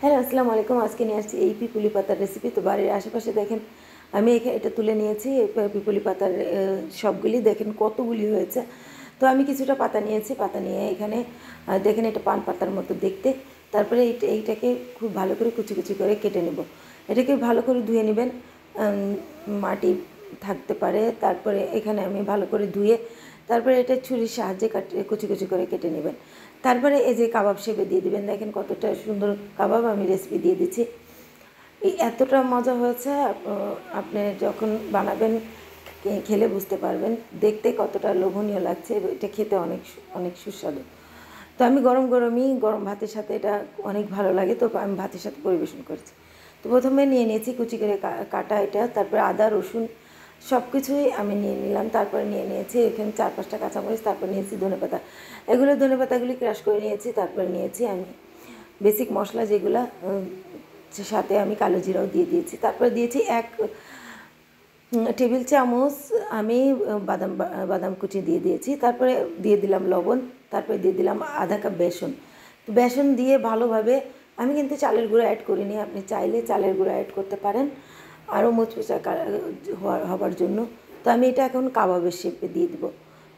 Hello, আসসালামু আলাইকুম। আজকে নিয়ে আসছি এই পিপুলি পাতার রেসিপি। তো বাড়ির আশেপাশে দেখেন আমি এটা তুলে নিয়েছি। এই পিপুলি পাতার সবগুলি দেখেন কতগুলি হয়েছে। তো আমি কিছুটা পাতা নিয়েছি। পাতা নিয়ে এখানে দেখেন এটা পান পাতার মতো দেখতে। তারপরে এইটাকে খুব ভালো করে কুচি কুচি করে কেটে নেব। এটাকে ভালো করে ধুয়ে নেবেন, মাটি থাকতে পারে। তারপরে এখানে আমি ভালো করে ধুয়ে তারপরে এটা ছুরির সাহায্যে কুচি কুচি করে কেটে নেবেন। তারপরে এই যে কাবাব শেপে দিয়ে দেবেন। দেখেন কতটা সুন্দর কাবাব আমি রেসিপি দিয়ে দিচ্ছি। এই এতটা মজা হয়েছে, আপনি যখন বানাবেন খেলে বুঝতে পারবেন দেখতে কতটা লোভনীয় লাগছে। এটা খেতে অনেক অনেক সুস্বাদু। তো আমি গরম ভাতের সাথে এটা অনেক ভালো লাগে, তো আমি ভাতের সাথে পরিবেশন করেছি। তো প্রথমে নিয়ে নিয়েছি কুচি করে কাটা এটা, তারপরে আদা রসুন সব কিছুই আমি নিয়ে নিলাম। তারপরে নিয়ে নিয়েছি এখানে 4-5টা কাঁচামরিচ, তারপর নিয়েছি ধনেপাতা। ধনেপাতাগুলি ক্রাশ করে নিয়েছি। তারপরে নিয়েছি আমি বেসিক মশলা যেগুলো, সাথে আমি কালো জিরাও দিয়ে দিয়েছি। তারপরে দিয়েছি 1 টেবিল চামচ আমি বাদাম কুচি দিয়ে দিয়েছি। তারপরে দিয়ে দিলাম লবণ। তারপরে দিয়ে দিলাম আধা কাপ বেসন। তো বেসন দিয়ে ভালোভাবে, আমি কিন্তু চালের গুঁড়ো অ্যাড করিনি, আপনি চাইলে চালের গুঁড়ো অ্যাড করতে পারেন আরও মুচমুচে হওয়ার জন্য। তো আমি এটা এখন কাবাবের শেপে দিয়ে দিব।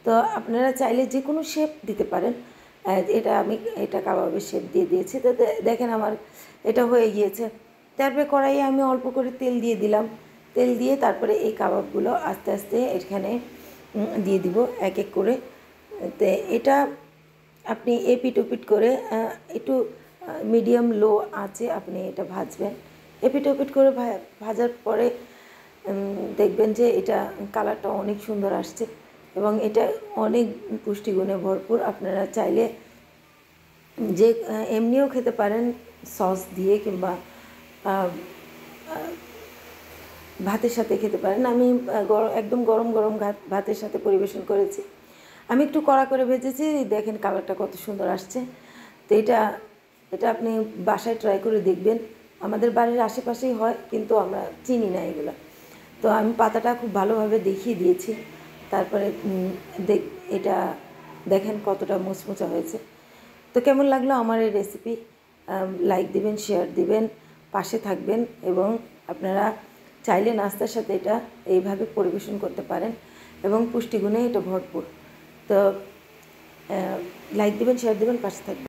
তো আপনারা চাইলে যে কোনো শেপ দিতে পারেন। এটা কাবাবের শেপ দিয়ে দিয়েছি। তো দেখেন আমার এটা হয়ে গিয়েছে। তারপরে কড়াইয়ে আমি অল্প করে তেল দিয়ে দিলাম। তেল দিয়ে তারপরে এই কাবাবগুলো আস্তে আস্তে এখানে দিয়ে দিব এক এক করে। তো এটা আপনি এপিট ওপিট করে একটু মিডিয়াম লো আঁচে আপনি এটা ভাজবেন। এপিট ওপিট করে ভাজার পরে দেখবেন যে এটা কালারটা অনেক সুন্দর আসছে এবং এটা অনেক পুষ্টিগুণে ভরপুর। আপনারা চাইলে যে এমনিও খেতে পারেন সস দিয়ে, কিংবা ভাতের সাথে খেতে পারেন। আমি একদম গরম গরম ভাতের সাথে পরিবেশন করেছি। আমি একটু কড়া করে ভেজেছি। দেখেন কালারটা কত সুন্দর আসছে। তো এটা আপনি বাসায় ট্রাই করে দেখবেন। আমাদের বাড়ির আশেপাশেই হয়, কিন্তু আমরা চিনি না এগুলো। তো আমি পাতাটা খুব ভালোভাবে দেখিয়ে দিয়েছি। তারপরে এটা দেখেন কতটা মুচমুচা হয়েছে। তো কেমন লাগলো আমার এই রেসিপি? লাইক দিবেন, শেয়ার দিবেন, পাশে থাকবেন। এবং আপনারা চাইলে নাস্তার সাথে এটা এইভাবে পরিবেশন করতে পারেন এবং পুষ্টিগুণে এটা ভরপুর। তো লাইক দিবেন, শেয়ার দিবেন, পাশে থাকবেন।